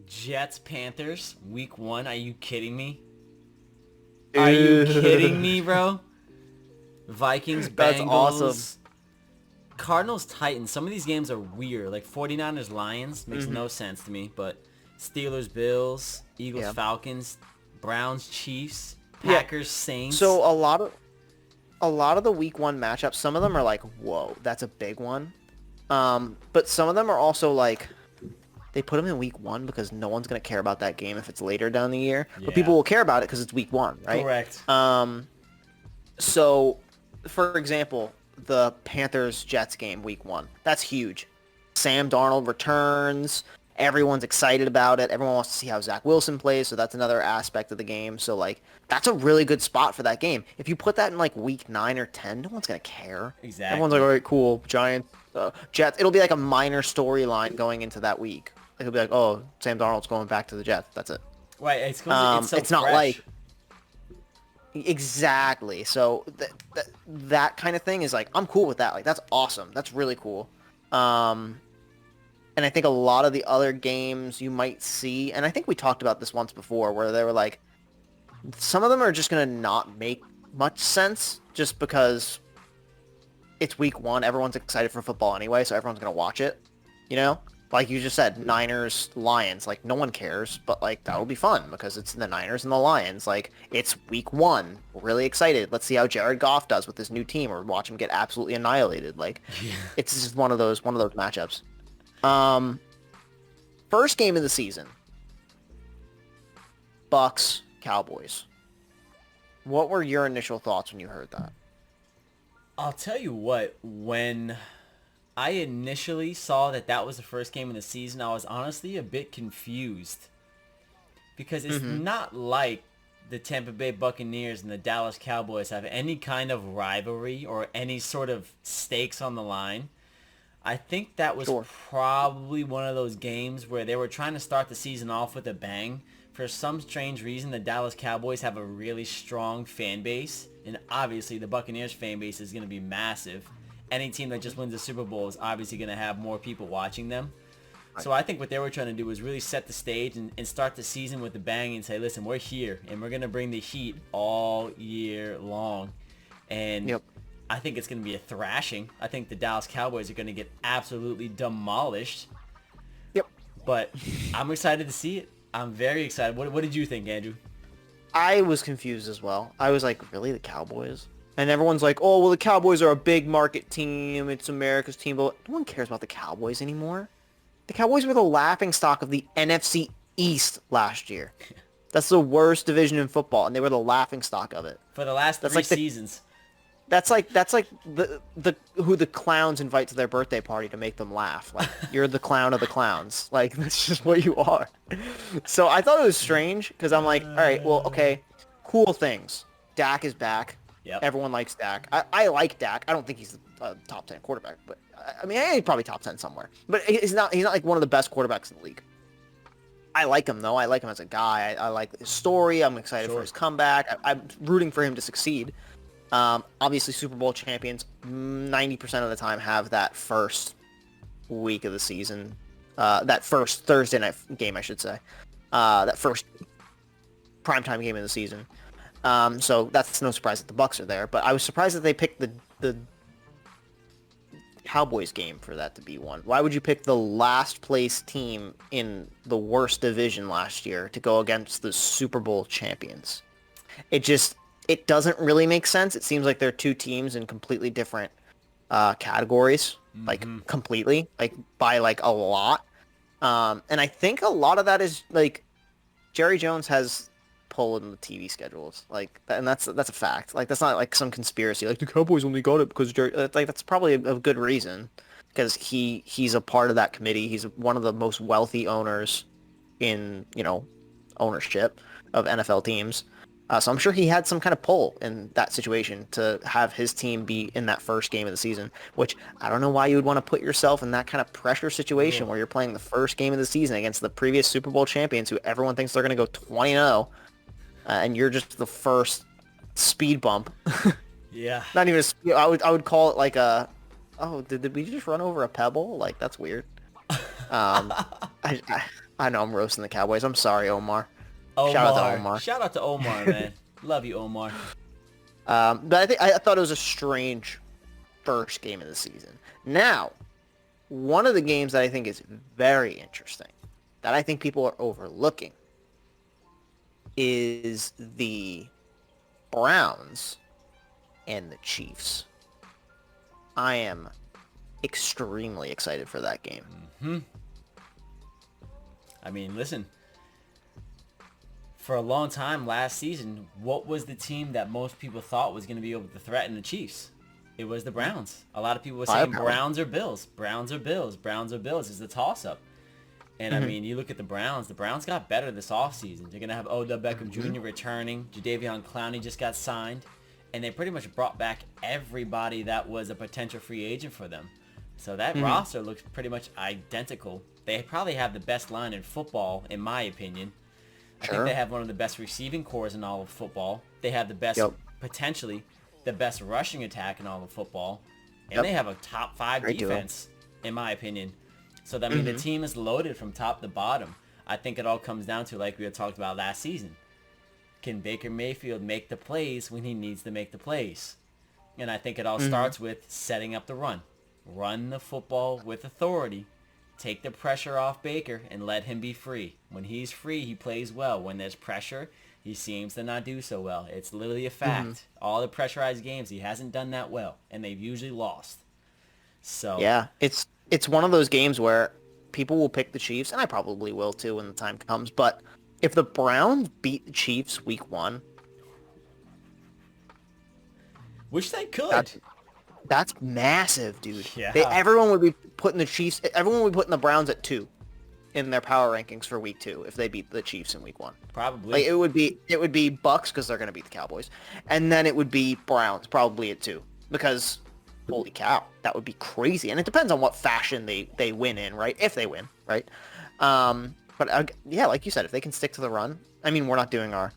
Jets Panthers week 1. Are you kidding me? Are you kidding me, bro? Vikings That's awesome. Bengals. Cardinals Titans. Some of these games are weird. Like 49ers Lions makes no sense to me, but Steelers Bills, Eagles Yeah. Falcons, Browns Chiefs, Yeah. Packers Saints. So a lot of the week 1 matchups, some of them are like, whoa, that's a big one. But some of them are also like, they put them in week 1 because no one's going to care about that game if it's later down the year. But Yeah. people will care about it because it's week 1, right? Correct. So, for example, the Panthers-Jets game week 1. That's huge. Sam Darnold returns. Everyone's excited about it. Everyone wants to see how Zach Wilson plays, so that's another aspect of the game. So, like, that's a really good spot for that game. If you put that in, like, week 9 or 10, no one's going to care. Exactly. Everyone's like, all right, cool, Giants, Jets. It'll be like a minor storyline going into that week. It'll be like, oh, Sam Darnold's going back to the Jets. That's it. Right. It's so It's not fresh. like... Exactly. So that kind of thing is like, I'm cool with that. Like, that's awesome. That's really cool. And I think a lot of the other games you might see, and I think we talked about this once before, where they were like, some of them are just going to not make much sense just because it's week 1. Everyone's excited for football anyway, so everyone's going to watch it, you know? Like you just said, Niners, Lions, like no one cares, but like that'll be fun because it's the Niners and the Lions. Like it's week 1. We're really excited. Let's see how Jared Goff does with his new team or watch him get absolutely annihilated. Like it's just one of those matchups. First game of the season. Bucks, Cowboys. What were your initial thoughts when you heard that? I'll tell you what, when I initially saw that was the first game of the season, I was honestly a bit confused. Because it's not like the Tampa Bay Buccaneers and the Dallas Cowboys have any kind of rivalry or any sort of stakes on the line. I think that was probably one of those games where they were trying to start the season off with a bang. For some strange reason, the Dallas Cowboys have a really strong fan base. And obviously, the Buccaneers fan base is going to be massive. Any team that just wins the Super Bowl is obviously going to have more people watching them. So I think what they were trying to do was really set the stage and start the season with a bang and say, listen, we're here, and we're going to bring the heat all year long. And I think it's going to be a thrashing. I think the Dallas Cowboys are going to get absolutely demolished. But I'm excited to see it. I'm very excited. What did you think, Andrew? I was confused as well. I was like, really, the Cowboys? And everyone's like, oh, well, the Cowboys are a big market team. It's America's team. But no one cares about the Cowboys anymore. The Cowboys were the laughingstock of the NFC East last year. That's the worst division in football, and they were the laughingstock of it. For the last three seasons. That's like the who the clowns invite to their birthday party to make them laugh. Like, you're the clown of the clowns. Like, that's just what you are. So I thought it was strange because I'm like, all right, well, okay, cool things. Dak is back. Yep. Everyone likes Dak. I like Dak. I don't think he's a top 10 quarterback, but I mean, he's probably top 10 somewhere. But he's not like one of the best quarterbacks in the league. I like him though. I like him as a guy. I like his story. I'm excited for his comeback. I'm rooting for him to succeed. Obviously, Super Bowl champions 90% of the time have that first week of the season, that first Thursday night game, I should say, that first primetime game of the season. So that's no surprise that the Bucks are there. But I was surprised that they picked the Cowboys game for that to be one. Why would you pick the last place team in the worst division last year to go against the Super Bowl champions? It doesn't really make sense. It seems like they're two teams in completely different categories, like completely, like by like a lot. And I think a lot of that is like Jerry Jones has pull in the TV schedules, like, and that's a fact. Like, that's not like some conspiracy. Like, the Cowboys only got it because Jerry. Like, that's probably a good reason because he's a part of that committee. He's one of the most wealthy owners in ownership of NFL teams. So I'm sure he had some kind of pull in that situation to have his team be in that first game of the season, which I don't know why you would want to put yourself in that kind of pressure situation where you're playing the first game of the season against the previous Super Bowl champions who everyone thinks they're going to go 20-0, and you're just the first speed bump. Yeah. Not even I would call it like a, oh, did we just run over a pebble? Like, that's weird. I know I'm roasting the Cowboys. I'm sorry, Omar. Shout out to Omar. Shout out to Omar, man. Love you, Omar. But I thought it was a strange first game of the season. Now, one of the games that I think is very interesting, that I think people are overlooking, is the Browns and the Chiefs. I am extremely excited for that game. Hmm. I mean, listen. For a long time last season, what was the team that most people thought was going to be able to threaten the Chiefs? It was the Browns. A lot of people were saying Browns or Bills. Browns or Bills. Browns or Bills is the toss-up. And, I mean, you look at the Browns. The Browns got better this offseason. They're going to have Odell Beckham Jr. returning. Jadeveon Clowney just got signed. And they pretty much brought back everybody that was a potential free agent for them. So that roster looks pretty much identical. They probably have the best line in football, in my opinion. I think they have one of the best receiving cores in all of football. They have the best, potentially, the best rushing attack in all of football. And they have a top 5 defense, in my opinion. So, that, I mean, the team is loaded from top to bottom. I think it all comes down to, like we had talked about last season. Can Baker Mayfield make the plays when he needs to make the plays? And I think it all starts with setting up the run. Run the football with authority. Take the pressure off Baker and let him be free. When he's free, he plays well. When there's pressure, he seems to not do so well. It's literally a fact. All the pressurized games, he hasn't done that well, and they've usually lost. So yeah, it's one of those games where people will pick the Chiefs, and I probably will too when the time comes. But if the Browns beat the Chiefs week 1, wish they could. That's massive, dude. Yeah. Everyone would be putting the Browns at 2 in their power rankings for week 2 if they beat the Chiefs in week 1. Probably. Like, it would be Bucks because they're going to beat the Cowboys, and then it would be Browns probably at 2 because holy cow, that would be crazy. And it depends on what fashion they win in, right? If they win, right? But yeah, like you said, if they can stick to the run, I mean, we're not doing our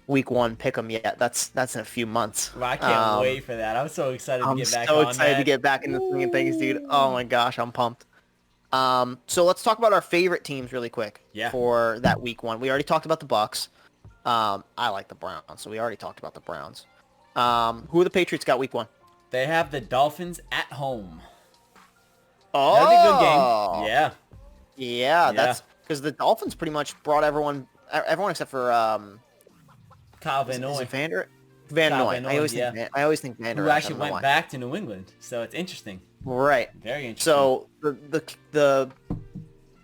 week 1 pick 'em yet. That's in a few months. Well, I can't wait for that. I'm so excited to get back on that. I'm so excited to get back into swinging things, dude. Oh my gosh, I'm pumped. So let's talk about our favorite teams really quick for that week 1. We already talked about the Bucks. I like the Browns, so we already talked about the Browns. Who are the Patriots got week 1? They have the Dolphins at home. Oh, that'll be a good game. Yeah, that's because the Dolphins pretty much brought everyone except for Kyle Van Noy. Van Noy. I always think Van Noy. Who actually went back to New England. So it's interesting. Right. Very interesting. So the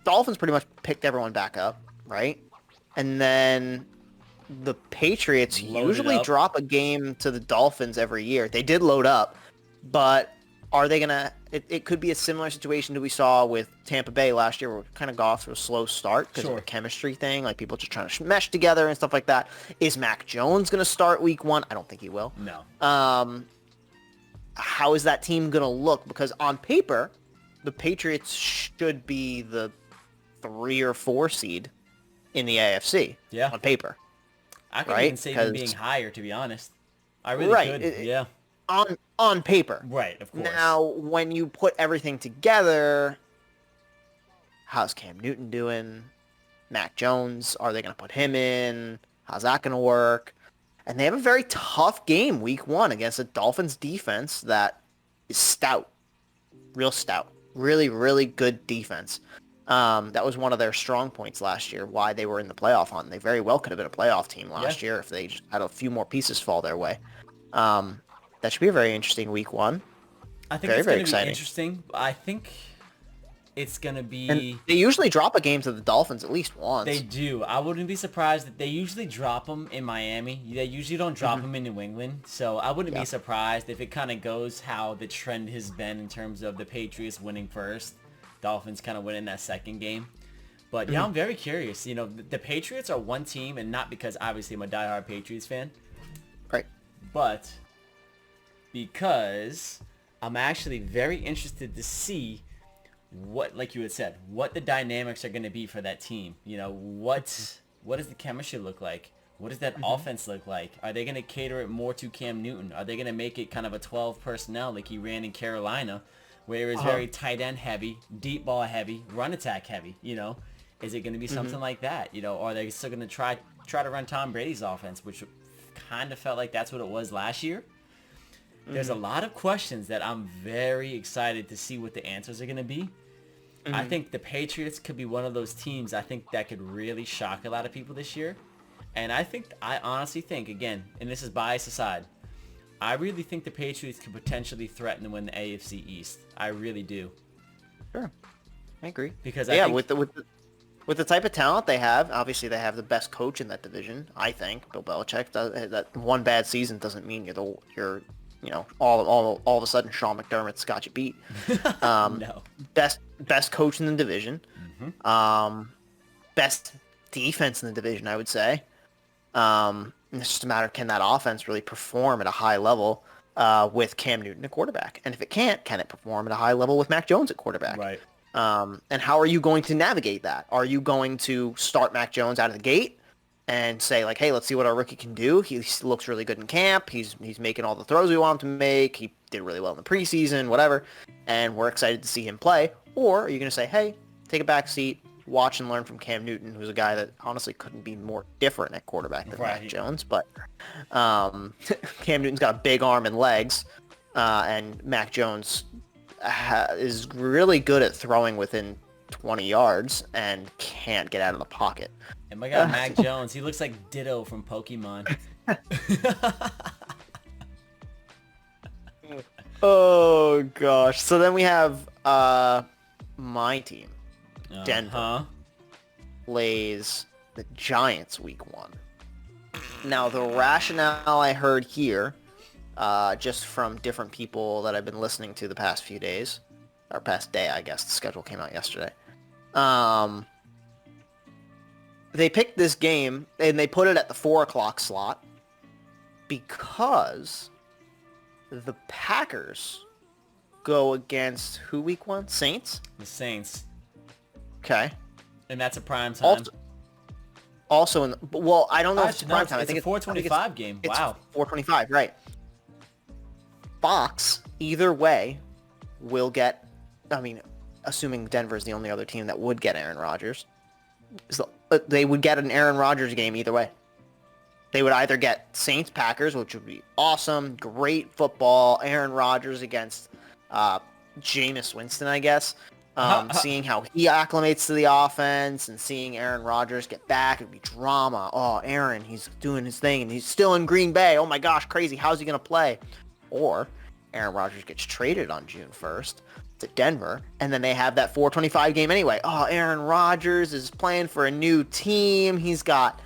Dolphins pretty much picked everyone back up, right? And then the Patriots usually drop a game to the Dolphins every year. They did load up, but are they going to... It could be a similar situation that we saw with Tampa Bay last year where we kind of got off to a slow start because of the chemistry thing, like people just trying to mesh together and stuff like that. Is Mac Jones going to start week 1? I don't think he will. No. How is that team going to look? Because on paper, the Patriots should be the 3 or 4 seed in the AFC. Yeah. On paper. I could even say them being higher, to be honest. I really could. Yeah. On paper. Right, of course. Now, when you put everything together, how's Cam Newton doing? Mac Jones, are they going to put him in? How's that going to work? And they have a very tough game week 1 against a Dolphins defense that is stout. Real stout. Really, really good defense. That was one of their strong points last year, why they were in the playoff hunt. They very well could have been a playoff team last year if they just had a few more pieces fall their way. That should be a very interesting week 1. I think it's going to be interesting. I think it's going to be... And they usually drop a game to the Dolphins at least once. They do. I wouldn't be surprised that they usually drop them in Miami. They usually don't drop them in New England. So I wouldn't be surprised if it kind of goes how the trend has been in terms of the Patriots winning first, Dolphins kind of winning that second game. But yeah, I'm very curious. You know, the Patriots are one team, and not because obviously I'm a diehard Patriots fan. Right. But because I'm actually very interested to see what, like you had said, what the dynamics are going to be for that team. You know, what does the chemistry look like? What does that offense look like? Are they going to cater it more to Cam Newton? Are they going to make it kind of a 12 personnel like he ran in Carolina, where it was very tight end heavy, deep ball heavy, run attack heavy, you know? Is it going to be something like that? You know, or are they still going to try to run Tom Brady's offense, which kind of felt like that's what it was last year? There's a lot of questions that I'm very excited to see what the answers are going to be. I think the Patriots could be one of those teams I think that could really shock a lot of people this year. And I honestly think, again, and this is bias aside, I really think the Patriots could potentially threaten to win the AFC East. I really do. Sure. I agree. Because with the type of talent they have, obviously they have the best coach in that division, I think. Bill Belichick. That one bad season doesn't mean you're all of a sudden Sean McDermott's got you beat. No. Best coach in the division. Best defense in the division, I would say. It's just a matter of can that offense really perform at a high level with Cam Newton at quarterback? And if it can't, can it perform at a high level with Mac Jones at quarterback? Right. And how are you going to navigate that? Are you going to start Mac Jones out of the gate and say, like, hey, let's see what our rookie can do? He looks really good in camp. He's making all the throws we want him to make. He did really well in the preseason, whatever. And we're excited to see him play. Or are you going to say, hey, take a back seat, watch and learn from Cam Newton, who's a guy that honestly couldn't be more different at quarterback than Mac Jones. But Cam Newton's got a big arm and legs, and Mac Jones is really good at throwing within 20 yards and can't get out of the pocket. And my God, Mac Jones, he looks like Ditto from Pokemon. Oh, gosh. So then we have my team. Denver plays the Giants week 1. Now, the rationale I heard here, just from different people that I've been listening to the past few days, or past day, I guess. The schedule came out yesterday. They picked this game, and they put it at the 4 o'clock slot because the Packers go against who week 1? Saints? The Saints. Okay. And that's a prime time. Also I don't know if it's prime time. I think it's a 4:25 game. Wow. 4:25, right. Fox, either way, will get, I mean, assuming Denver's the only other team that would get Aaron Rodgers, they would get an Aaron Rodgers game either way. They would either get Saints-Packers, which would be awesome, great football, Aaron Rodgers against Jameis Winston, I guess. Seeing how he acclimates to the offense and seeing Aaron Rodgers get back, it would be drama. Oh, Aaron, he's doing his thing, and he's still in Green Bay. Oh my gosh, crazy. How's he going to play? Or Aaron Rodgers gets traded on June 1st to Denver, and then they have that 4:25 game anyway. Oh, Aaron Rodgers is playing for a new team. He's got...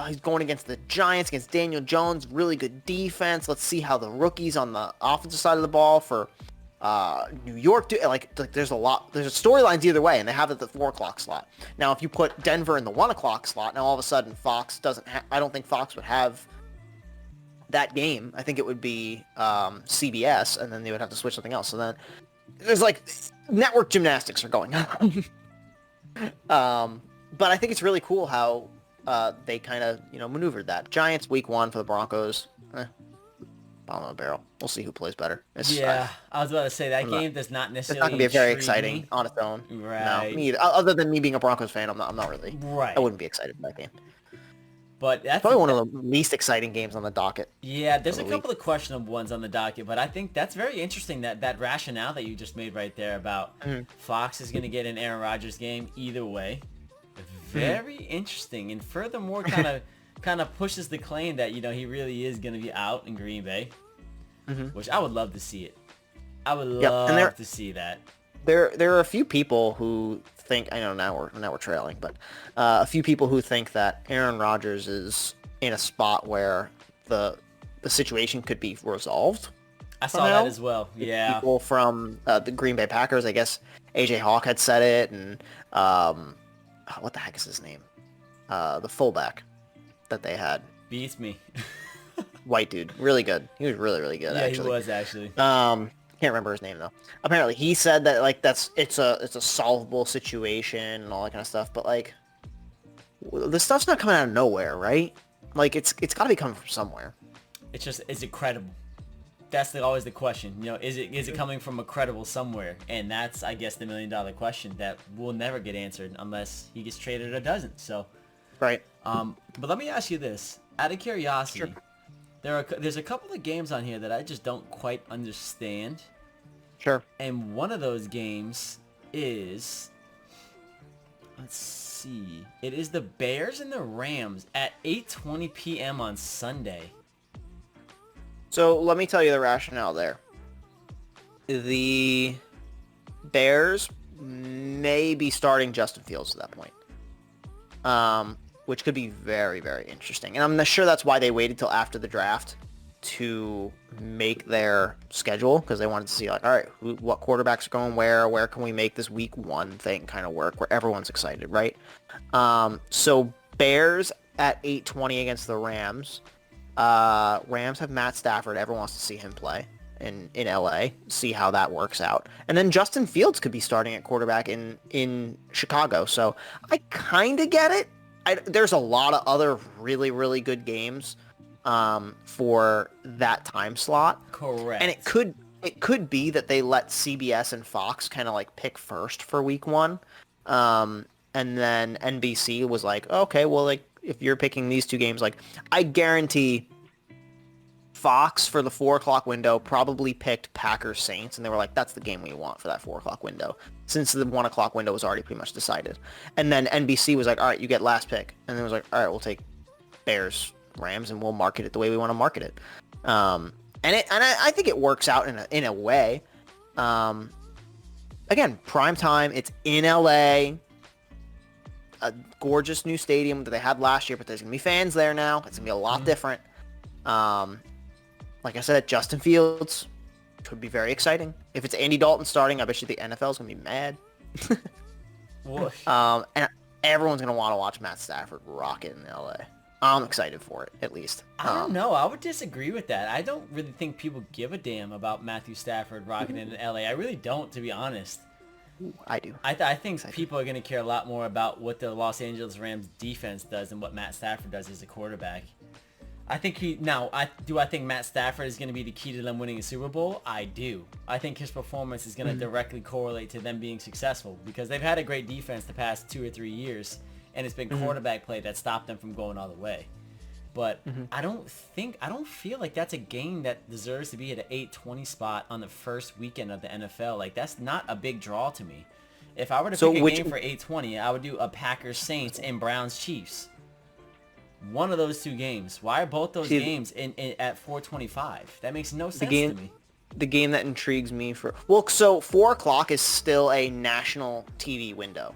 he's going against the Giants, against Daniel Jones, really good defense. Let's see how the rookies on the offensive side of the ball for New York do. Like there's storylines either way, and they have it at the 4 o'clock slot. Now, if you put Denver in the 1 o'clock slot, now all of a sudden Fox doesn't. I don't think Fox would have that game. I think it would be CBS, and then they would have to switch something else. So then there's like network gymnastics are going on. But I think it's really cool how they kind of, maneuvered that. Giants week 1 for the Broncos. Bottom of the barrel. We'll see who plays better. I was about to say that game does not necessarily. It's not gonna be very exciting on its own. Right. No, me either. Other than me being a Broncos fan, I'm not really. Right. I wouldn't be excited for that game. But that's probably one of the least exciting games on the docket. Yeah, there's a couple of questionable ones on the docket, but I think that's very interesting that rationale that you just made right there about Fox is going to get an Aaron Rodgers game either way. Very interesting, and furthermore, kind of pushes the claim that he really is going to be out in Green Bay, which I would love to see it. I would love to see that. There are a few people who think, I know now we're trailing, but a few people who think that Aaron Rodgers is in a spot where the situation could be resolved. I saw that as well. Yeah. People from the Green Bay Packers, I guess AJ Hawk had said it, and what the heck is his name? The fullback that they had. Beats me. White dude, really good. He was really, really good. Yeah, actually. He was actually. Can't remember his name though. Apparently, he said that it's a solvable situation and all that kind of stuff. But like, the stuff's not coming out of nowhere, right? Like it's got to be coming from somewhere. It's just, is it credible? that's always the question. You know, is it coming from a credible somewhere? And that's, I guess, the $1 million question that will never get answered unless he gets traded or doesn't. So, Right. but let me ask you this, out of curiosity, Sure. there's a couple of games on here that I just don't quite understand. Sure. And one of those games is, let's see, it is the Bears and the Rams at 8:20 p.m. on Sunday. So let me tell you the rationale there. The Bears may be starting Justin Fields at that point, which could be very, very interesting. And I'm not sure that's why they waited till after the draft to make their schedule, because they wanted to see, like, all right, what quarterbacks are going where can we make this week 1 thing kind of work where everyone's excited, right? So Bears at 8:20 against the Rams. Rams have Matt Stafford. Everyone wants to see him play in LA, see how that works out. And then Justin Fields could be starting at quarterback in Chicago. So I kind of get it. There's a lot of other really, really good games for that time slot. Correct. And it could be that they let CBS and Fox kind of like pick first for week 1. And then NBC was like, okay, well, like, if you're picking these 2 games, like, I guarantee Fox for the 4 o'clock window probably picked Packers Saints, and they were like, that's the game we want for that 4 o'clock window, since the 1 o'clock window was already pretty much decided. And then NBC was like, all right, you get last pick. And then it was like, all right, we'll take Bears, Rams, and we'll market it the way we want to market it. And I think it works out in a way. Again, prime time, it's in LA. A gorgeous new stadium that they had last year, but there's gonna be fans there now. It's gonna be a lot different. Like I said, Justin Fields could be very exciting. If it's Andy Dalton starting, I bet you the NFL is gonna be mad. And everyone's gonna want to watch Matt Stafford rock it in LA. I'm excited for it, at least. I don't know. I would disagree with that. I don't really think people give a damn about Matthew Stafford rocking it in LA. I really don't, to be honest. I do. I think people are going to care a lot more about what the Los Angeles Rams defense does than what Matt Stafford does as a quarterback. I think I think Matt Stafford is going to be the key to them winning a Super Bowl? I do. I think his performance is going to directly correlate to them being successful, because they've had a great defense the past 2 or 3 years, and it's been quarterback play that stopped them from going all the way. But I don't feel like that's a game that deserves to be at an 8:20 spot on the first weekend of the NFL. Like, that's not a big draw to me. If I were to pick a game for 8:20, I would do a Packers Saints and Browns Chiefs. One of those 2 games. Why are both those games at 4:25? That makes no sense to me. The game that intrigues me so 4 o'clock is still a national TV window.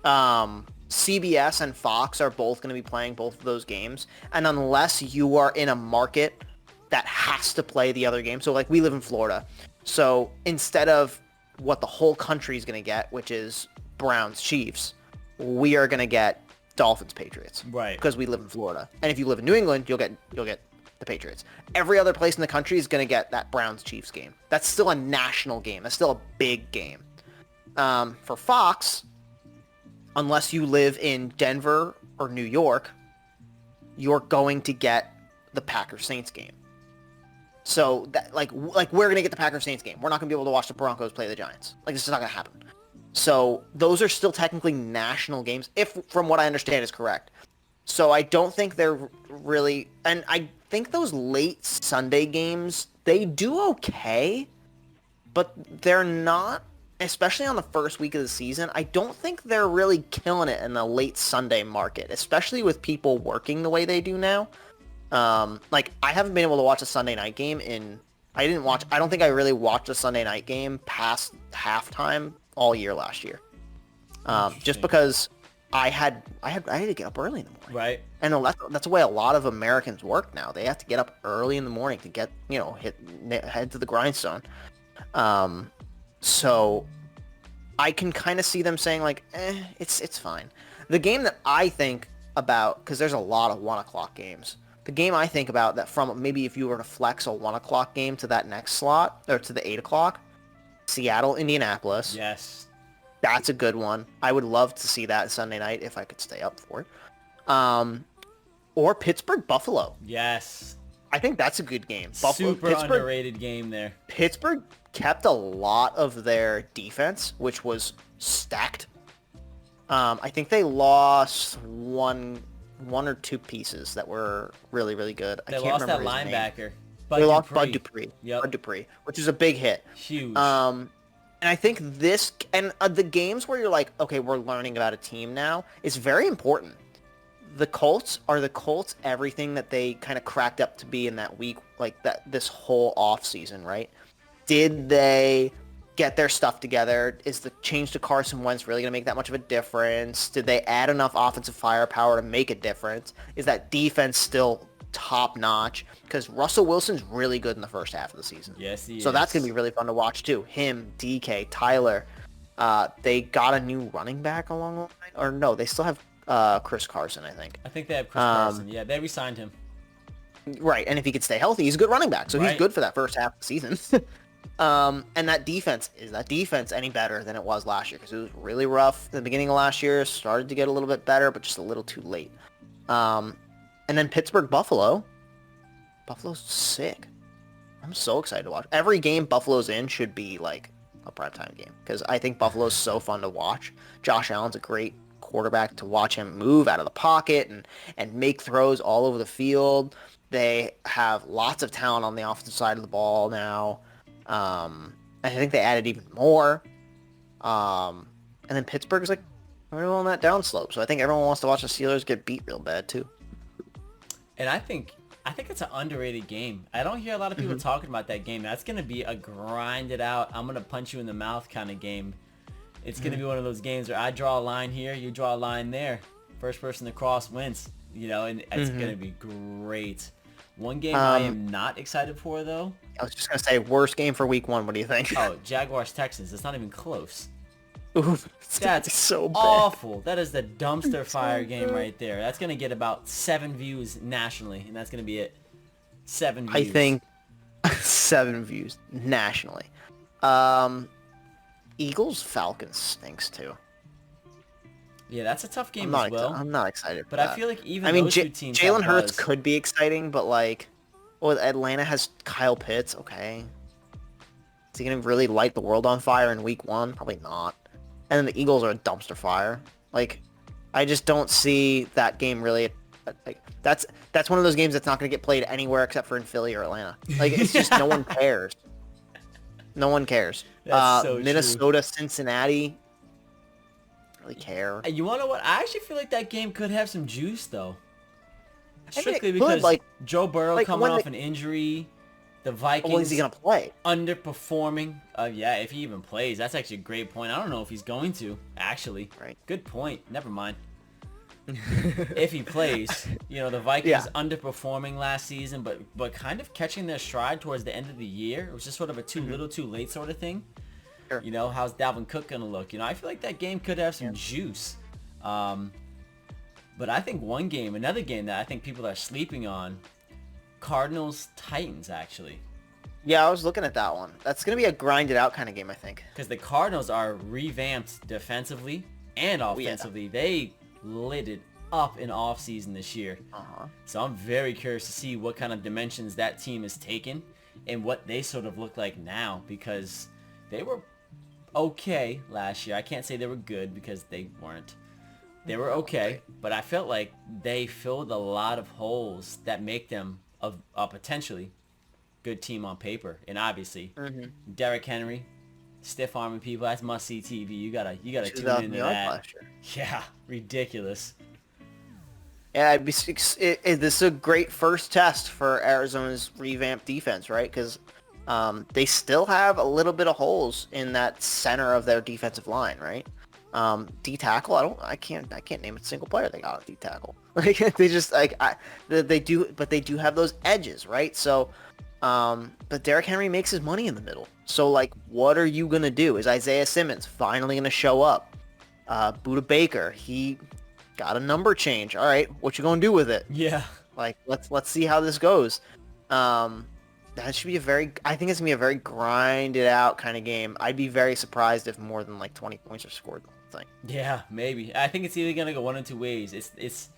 CBS and Fox are both going to be playing both of those games. And unless you are in a market that has to play the other game, so like we live in Florida. So instead of what the whole country is going to get, which is Browns Chiefs, we are going to get Dolphins Patriots. Right. Because we live in Florida. And if you live in New England, you'll get the Patriots. Every other place in the country is going to get that Browns Chiefs game. That's still a national game. That's still a big game. For Fox, unless you live in Denver or New York, you're going to get the Packers Saints game. So that like we're gonna get the Packers Saints game. We're not gonna be able to watch the Broncos play the Giants. Like, this is not gonna happen. So those are still technically national games, if from what I understand is correct. So I don't think they're really, and I think those late Sunday games, they do okay, but they're not, especially on the first week of the season, I don't think they're really killing it in the late Sunday market, especially with people working the way they do now. Like, I haven't been able to watch a Sunday night game I don't think I really watched a Sunday night game past halftime all year last year. Just because I had to get up early in the morning. Right. And that's the way a lot of Americans work now. They have to get up early in the morning to get, head to the grindstone. So I can kind of see them saying, like, it's fine. The game that I think about, because there's a lot of 1 o'clock games, the game I think about that from maybe if you were to flex a 1 o'clock game to that next slot, or to the 8 o'clock, Seattle, Indianapolis. Yes. That's a good one. I would love to see that Sunday night if I could stay up for it. Or Pittsburgh, Buffalo. Yes. I think that's a good game. Super underrated game there. Pittsburgh kept a lot of their defense, which was stacked. I think they lost one or two pieces that were really, really good. They I can't lost that remember his linebacker. name. They lost Bud Dupree. Yep. Bud Dupree, which is a big hit. Huge. And I think this and the games where you're like, okay, we're learning about a team now is very important. The Colts everything that they kind of cracked up to be in that week, like this whole off season, right? Did they get their stuff together? Is the change to Carson Wentz really going to make that much of a difference? Did they add enough offensive firepower to make a difference? Is that defense still top notch? Because Russell Wilson's really good in the first half of the season. Yes, he is. So that's going to be really fun to watch too. Him, DK, Tyler. They got a new running back along the line. Or no, they still have Chris Carson, I think. I think they have Chris Carson. Yeah, they re-signed him. Right, and if he could stay healthy, he's a good running back. So Right. he's good for that first half of the season. And that defense, any better than it was last year? Because it was really rough at the beginning of last year. Started to get a little bit better, but just a little too late. And then Pittsburgh-Buffalo. Buffalo's sick. I'm so excited to watch. Every game Buffalo's in should be like a primetime game. Because I think Buffalo's so fun to watch. Josh Allen's a great quarterback to watch him move out of the pocket and make throws all over the field. They have lots of talent on the offensive side of the ball now. I think they added even more. And then Pittsburgh's like right on that downslope. So I think everyone wants to watch the Steelers get beat real bad too. And I think it's an underrated game. I don't hear a lot of people talking about that game. That's going to be a grinded out, I'm going to punch you in the mouth kind of game. It's going to be one of those games where I draw a line here, you draw a line there. First person to cross wins, and it's going to be great. One game I am not excited for, though. I was just going to say, worst game for week 1. What do you think? Oh, Jaguars-Texans. It's not even close. Oof, That's so bad. awful. That is the dumpster fire game right there. That's going to get about 7 views nationally, and that's going to be it. 7 views. I think 7 views nationally. Eagles-Falcons stinks, too. Yeah, that's a tough game as well. I'm not excited. But for that. I feel like even those two teams Jalen have Hurts buzz. could be exciting, but like, well, Atlanta has Kyle Pitts. Okay, is he gonna really light the world on fire in week 1? Probably not. And then the Eagles are a dumpster fire. Like, I just don't see that game really. Like, that's one of those games that's not gonna get played anywhere except for in Philly or Atlanta. Like, it's just no one cares. No one cares. That's so Minnesota, Cincinnati. Really care. You want to know what? I actually feel like that game could have some juice, though. Strictly it could, because like- Joe Burrow like coming when off they- an injury, the Vikings Well, is he gonna play? underperforming. Yeah, if he even plays. That's actually a great point. I don't know if he's going to, actually. Right. Good point. Never mind. If he plays, the Vikings underperforming last season, but kind of catching their stride towards the end of the year. It was just sort of a too little too late sort of thing. Sure. How's Dalvin Cook going to look? I feel like that game could have some juice. But I think another game that I think people are sleeping on, Cardinals-Titans, actually. Yeah, I was looking at that one. That's going to be a grinded out kind of game, I think. Because the Cardinals are revamped defensively and offensively. They lit it up in offseason this year. So I'm very curious to see what kind of dimensions that team has taken and what they sort of look like now, because they were okay last year. I can't say they were good because they weren't. They were okay, but I felt like they filled a lot of holes that make them a potentially good team on paper. And obviously, Derrick Henry, stiff arming people. That's must see TV. You gotta tune into that. Last year. Yeah, ridiculous. Yeah, this is a great first test for Arizona's revamped defense, right? Because they still have a little bit of holes in that center of their defensive line, right? D tackle, I can't name a single player they got on D tackle. Like, they just they do have those edges, right? So, but Derrick Henry makes his money in the middle. So, like, what are you gonna do? Is Isaiah Simmons finally gonna show up? Buda Baker, he got a number change. All right, what you gonna do with it? Yeah. Like, let's see how this goes. That should be I think it's gonna be a very grinded out kind of game. I'd be very surprised if more than like 20 points are scored the whole thing. Yeah, maybe. I think it's either gonna go one of two ways. It's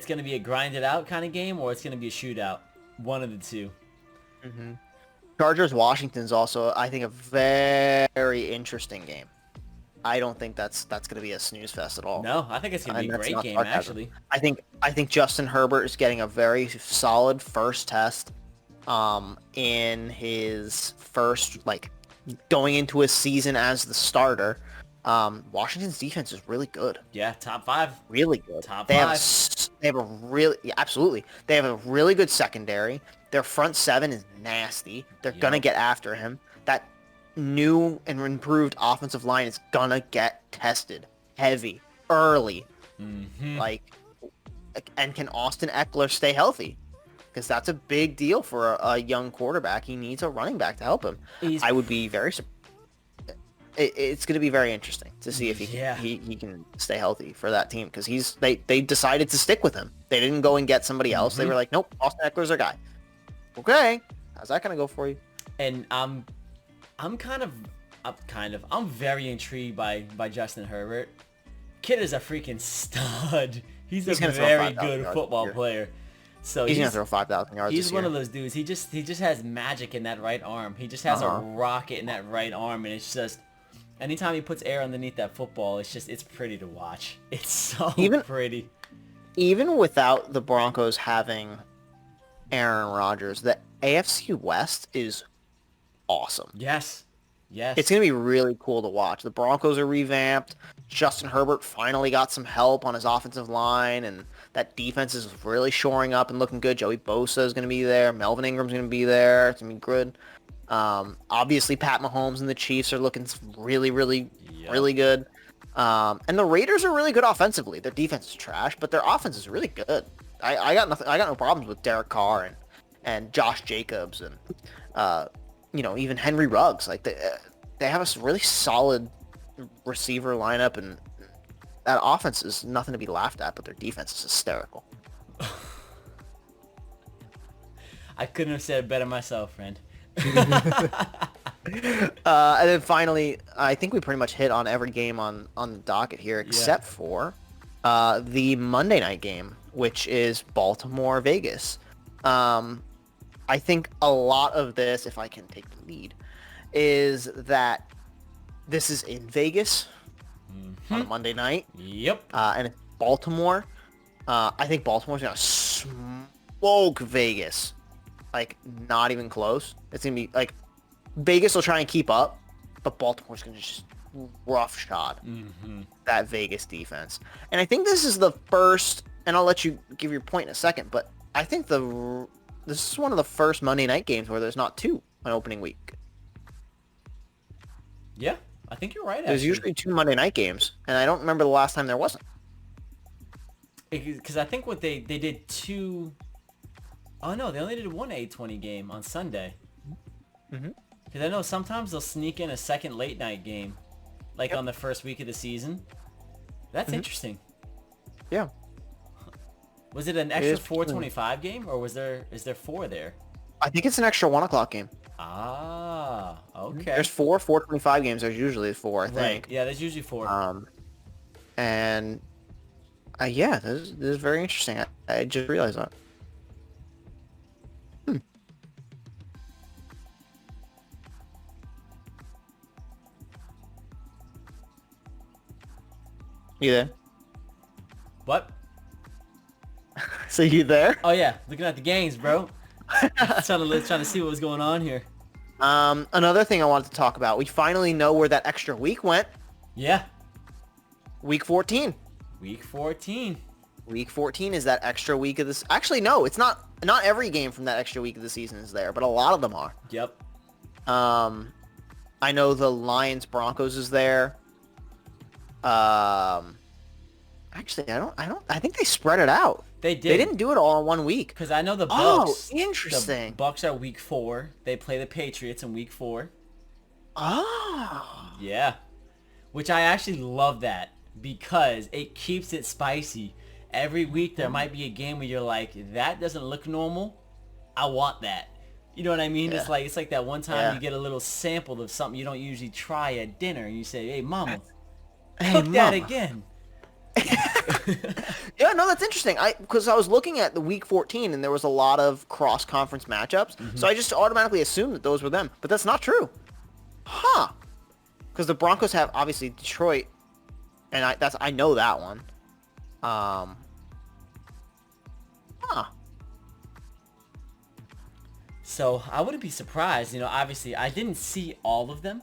gonna be a grinded out kind of game, or it's gonna be a shootout. One of the two. Mm-hmm. Chargers-Washington's also, I think, a very interesting game. I don't think that's going to be a snooze fest at all. No, I think it's gonna be And a that's great not game sarcasm. actually. I think Justin Herbert is getting a very solid first test in his first, like, going into a season as the starter. Washington's defense is really good. Yeah, top 5. Really good. Top They have five. they have a really, yeah, absolutely. They have a really good secondary. Their front seven is nasty. They're gonna Yep. get after him. That new and improved offensive line is gonna get tested heavy early. Mm-hmm. Like, and can Austin Eckler stay healthy? Because that's a big deal for a young quarterback. He needs a running back to help him. He's I would be very it's going to be very interesting to see if Yeah. he can stay healthy for that team, because they decided to stick with him. They didn't go and get somebody else. They were like, nope, Austin Eckler's our guy. Okay, how's that going to go for you? And I'm very intrigued by Justin Herbert. Kid is a freaking stud. He's a gonna throw very 5,000 good yards football this year. player. So He's going to throw 5,000 yards he's this one year. of those dudes. He just has magic in that right arm. He just has a rocket in that right arm, and it's just anytime he puts air underneath that football, it's pretty to watch. It's so pretty. Even without the Broncos having Aaron Rodgers, the AFC West is awesome. Yes. It's going to be really cool to watch. The Broncos are revamped. Justin Herbert finally got some help on his offensive line, and that defense is really shoring up and looking good. Joey Bosa is going to be there. Melvin Ingram's going to be there. It's going to be good. Obviously, Pat Mahomes and the Chiefs are looking really, really, really good. And the Raiders are really good offensively. Their defense is trash, but their offense is really good. I got no problems with Derek Carr and Josh Jacobs and even Henry Ruggs. Like they have a really solid receiver lineup, and that offense is nothing to be laughed at, but their defense is hysterical. I couldn't have said it better myself, friend. And then finally, I think we pretty much hit on every game on the docket here, except for the Monday night game, which is Baltimore-Vegas. I think a lot of this, if I can take the lead, is that this is in Vegas on a Monday night. Yep. And it's Baltimore. I think Baltimore's going to smoke Vegas. Like, not even close. It's going to be, like, Vegas will try and keep up, but Baltimore's going to just roughshod that Vegas defense. And I think this is the first, and I'll let you give your point in a second, but I think this is one of the first Monday night games where there's not two on opening week. Yeah, I think you're right. There's usually two Monday night games, and I don't remember the last time there wasn't. Because I think what they did two... Oh, no, they only did one 8:20 game on Sunday. Because I know sometimes they'll sneak in a second late night game, like on the first week of the season. That's interesting. Yeah. Was it an extra 4:25 game, or is there 4 there? I think it's an extra 1 o'clock game. Ah, okay. There's 4:25 games. There's usually 4, I think. Right. Yeah, there's usually 4. And yeah, this is very interesting. I just realized that. You there? What? So you there? Oh yeah, looking at the games, bro. trying to see what was going on here. Another thing I wanted to talk about. We finally know where that extra week went. Yeah. Week 14. Week 14. Week 14 is that extra week of this. Actually, no, it's not. Not every game from that extra week of the season is there, but a lot of them are. Yep. I know the Lions Broncos is there. Actually, I think they spread it out. They did. They didn't do it all in 1 week. Because I know the Bucks. Oh, interesting. The Bucks are week 4. They play the Patriots in week 4. Oh. Yeah. Which I actually love that because it keeps it spicy. Every week there might be a game where you're like, that doesn't look normal. I want that. You know what I mean? Yeah. It's like that one time you get a little sample of something you don't usually try at dinner and you say, hey, mama, cook that again. Yeah, no, that's interesting. Because I was looking at the week 14 and there was a lot of cross-conference matchups, so I just automatically assumed that those were them, but that's not true. Huh? Because the Broncos have obviously Detroit, and I know that one. Um, huh? So I wouldn't be surprised. Obviously I didn't see all of them,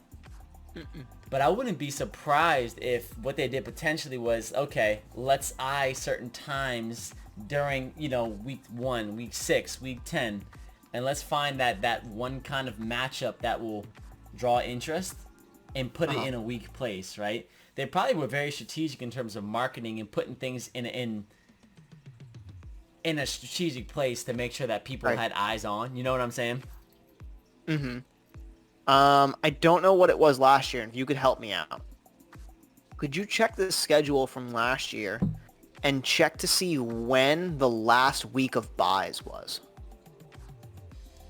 but I wouldn't be surprised if what they did potentially was, okay, let's eye certain times during, week 1, week 6, week 10, and let's find that one kind of matchup that will draw interest and put it in a weak place, right? They probably were very strategic in terms of marketing and putting things in a strategic place to make sure that people Right. had eyes on. You know what I'm saying? I don't know what it was last year, and if you could help me out. Could you check the schedule from last year and check to see when the last week of buys was?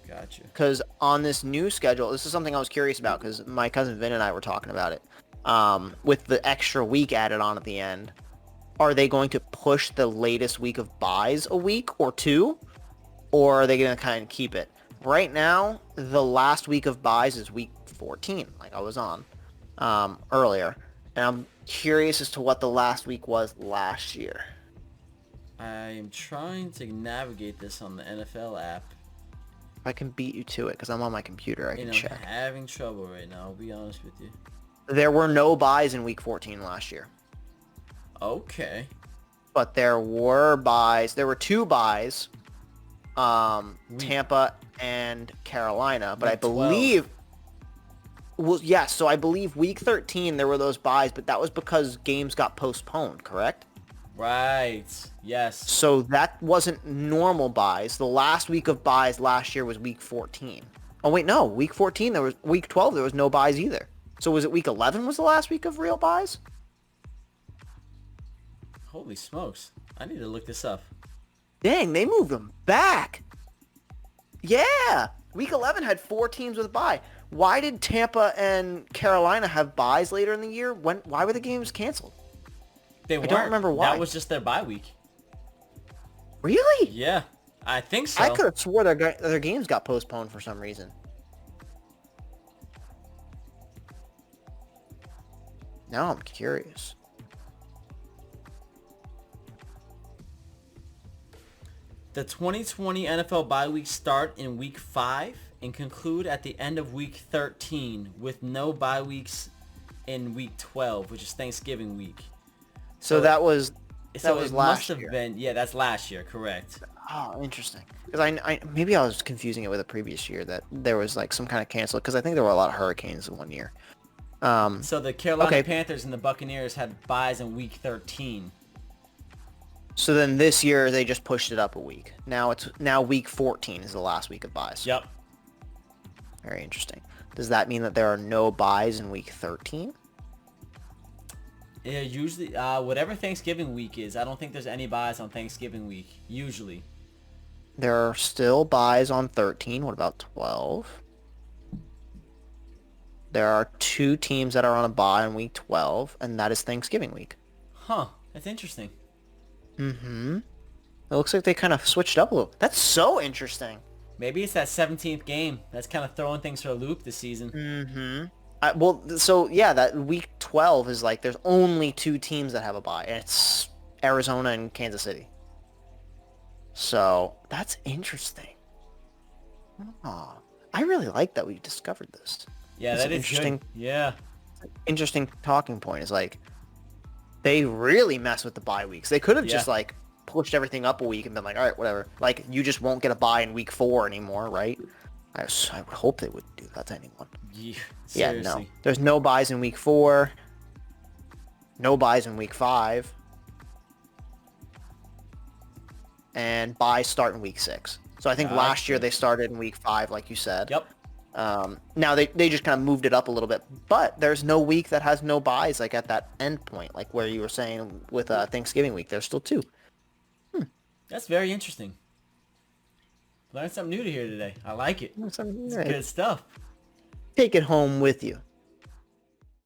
Gotcha. Because on this new schedule, this is something I was curious about because my cousin Vin and I were talking about it. With the extra week added on at the end, are they going to push the latest week of buys a week or two? Or are they going to kind of keep it? Right now, the last week of buys is week 14, like I was on earlier. And I'm curious as to what the last week was last year. I am trying to navigate this on the NFL app, If I can beat you to it, because I'm on my computer, I can and I'm check. having trouble right now. I'll be honest with you. There were no buys in week 14 last year. Okay. But there were buys. There were two buys, Tampa and Carolina. But I Week 12. believe, well, yes. So I believe week 13 there were those buys, but that was because games got postponed. Correct? Right. Yes. So that wasn't normal buys. The last week of buys last year was week 14. Oh wait, no. Week 14 there was week 12 there was no buys either. So was it week 11 was the last week of real buys? Holy smokes. I need to look this up. Dang, they moved them back. Yeah. Week 11 had 4 teams with a bye. Why did Tampa and Carolina have buys later in the year? Why were the games canceled? They weren't. don't remember why. That was just their bye week. Really? Yeah. I think so. I could have swore their games got postponed for some reason. Now I'm curious. The 2020 NFL bye weeks start in week 5 and conclude at the end of week 13 with no bye weeks in week 12, which is Thanksgiving week. So that was it last must have year. been, yeah, that's last year, correct. Oh, interesting. Because I maybe I was confusing it with a previous year that there was like some kind of cancel because I think there were a lot of hurricanes in one year. So the Carolina okay. Panthers and the Buccaneers had buys in week 13. So then this year they just pushed it up a week. Now week 14 is the last week of buys. Yep. Very interesting. Does that mean that there are no buys in week 13? Yeah, usually, whatever Thanksgiving week is, I don't think there's any buys on Thanksgiving week, usually. There are still buys on 13. What about 12? There are 2 teams that are on a bye in week 12, and that is Thanksgiving week. Huh, that's interesting. Mm-hmm. It looks like they kind of switched up a little. That's so interesting. Maybe it's that 17th game that's kind of throwing things for a loop this season. Mm-hmm. Well, so yeah, that week 12 is like there's only 2 teams that have a bye, and it's Arizona and Kansas City. So that's interesting. Oh, I really like that we discovered this. Yeah, That's that is interesting. good. Yeah. Interesting talking point is like they really mess with the bye weeks. They could have just Yeah. like pushed everything up a week and been like, all right, whatever. Like you just won't get a bye in week 4 anymore, right? I would hope they wouldn't do that to anyone. Yeah, Yeah, seriously. no. There's no buys in week 4. No buys in week 5. And buys start in week 6. So I think last year Gotcha. they started in week 5, like you said. Yep. Now they just kind of moved it up a little bit, but there's no week that has no buys like at that end point, like where you were saying with Thanksgiving week. There's still 2. That's very interesting. Learned something new to hear today. I like it. It's Right. good stuff. Take it home with you.